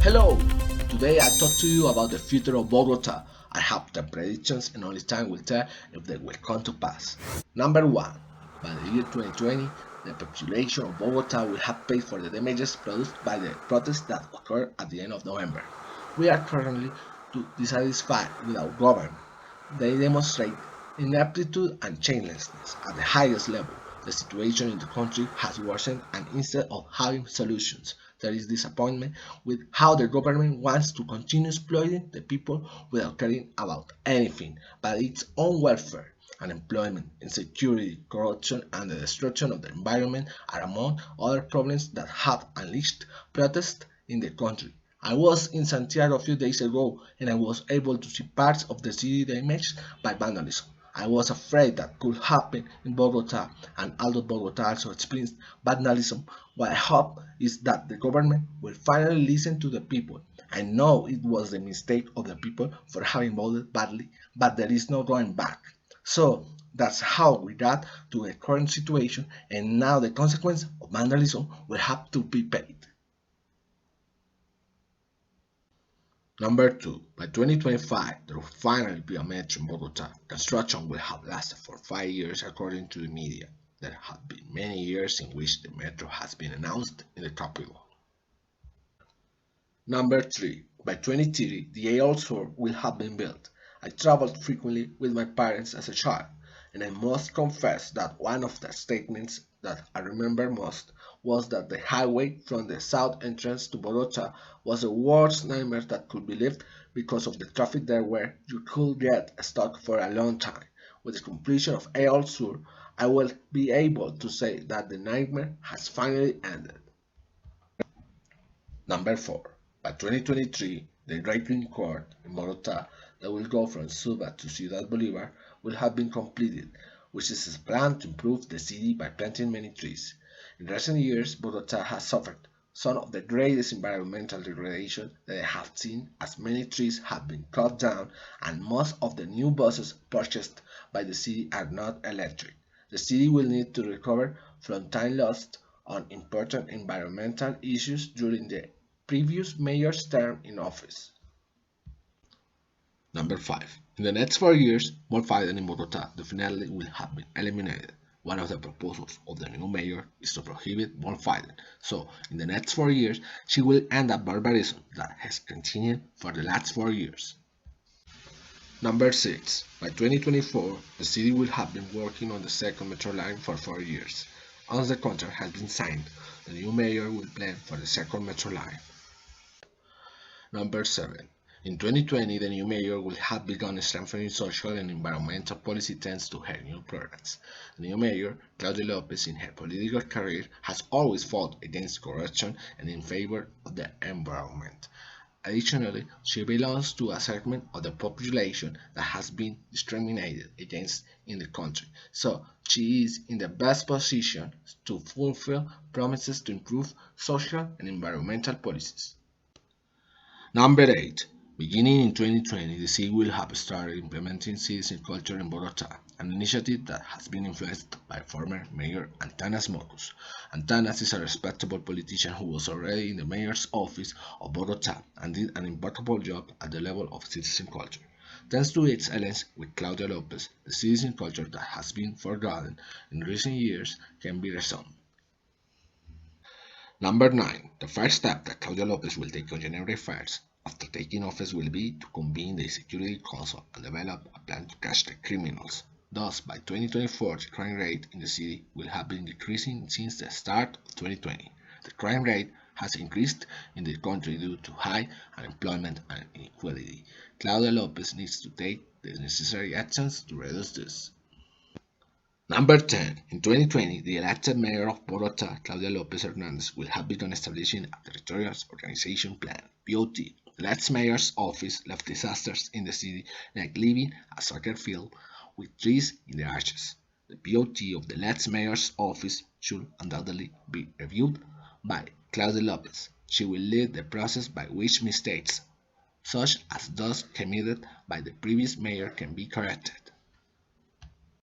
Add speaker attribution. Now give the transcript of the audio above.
Speaker 1: Hello! Today I talk to you about the future of Bogota. I have the predictions and only time will tell if they will come to pass. Number 1. By the year 2020, the population of Bogota will have paid for the damages produced by the protests that occurred at the end of November. We are currently dissatisfied with our government. They demonstrate ineptitude and shamelessness at the highest level. The situation in the country has worsened, and instead of having solutions, there is disappointment with how the government wants to continue exploiting the people without caring about anything but its own welfare. Unemployment, insecurity, corruption, and the destruction of the environment are among other problems that have unleashed protests in the country. I was in Santiago a few days ago and I was able to see parts of the city damaged by vandalism. I was afraid that could happen in Bogota, and although Bogota also experienced vandalism, what I hope is that the government will finally listen to the people. I know it was the mistake of the people for having voted badly, but there is no going back. So that's how we got to the current situation, and now the consequence of vandalism will have to be paid. Number 2. By 2025, there will finally be a metro in Bogota. Construction will have lasted for 5 years according to the media. There have been many years in which the metro has been announced in the capital. Number 3. By 2030, the AL Sur will have been built. I traveled frequently with my parents as a child, and I must confess that one of the statements that I remember most was that the highway from the south entrance to Bogota was the worst nightmare that could be lived because of the traffic there where you could get stuck for a long time. With the completion of AL Sur, I will be able to say that the nightmare has finally ended. Number 4. By 2023, the Driving Court in Bogota that will go from Suba to Ciudad Bolivar will have been completed, which is a plan to improve the city by planting many trees. In recent years, Bogota has suffered some of the greatest environmental degradation that I have seen, as many trees have been cut down and most of the new buses purchased by the city are not electric. The city will need to recover from time lost on important environmental issues during the previous mayor's term in office. Number 5. In the next 4 years, bullfighting in Bogota definitely will have been eliminated. One of the proposals of the new mayor is to prohibit bullfighting, so in the next 4 years she will end up barbarism that has continued for the last 4 years. Number 6. By 2024, the city will have been working on the second metro line for 4 years. Once the contract has been signed, the new mayor will plan for the second metro line. Number 7. In 2020, the new mayor will have begun strengthening social and environmental policy thanks to her new programs. The new mayor, Claudia Lopez, in her political career, has always fought against corruption and in favor of the environment. Additionally, she belongs to a segment of the population that has been discriminated against in the country, so she is in the best position to fulfill promises to improve social and environmental policies. Number 8. Beginning in 2020, the city will have started implementing citizen culture in Bogota, an initiative that has been influenced by former Mayor Antanas Mocus. Antanas is a respectable politician who was already in the mayor's office of Bogota and did an impeccable job at the level of citizen culture. Thanks to its alliance with Claudia Lopez, the citizen culture that has been forgotten in recent years can be resumed. Number 9. The first step that Claudia Lopez will take on January 1st after taking office will be to convene the Security Council and develop a plan to catch the criminals. Thus, by 2024, the crime rate in the city will have been decreasing since the start of 2020. The crime rate has increased in the country due to high unemployment and inequality. Claudia Lopez needs to take the necessary actions to reduce this. Number 10. In 2020, the elected mayor of Bogota, Claudia Lopez Hernandez, will have begun establishing a territorial organization plan (TOT). The last mayor's office left disasters in the city like leaving a soccer field with trees in the arches. The TOT of the last mayor's office should undoubtedly be reviewed by Claudia Lopez. She will lead the process by which mistakes, such as those committed by the previous mayor, can be corrected.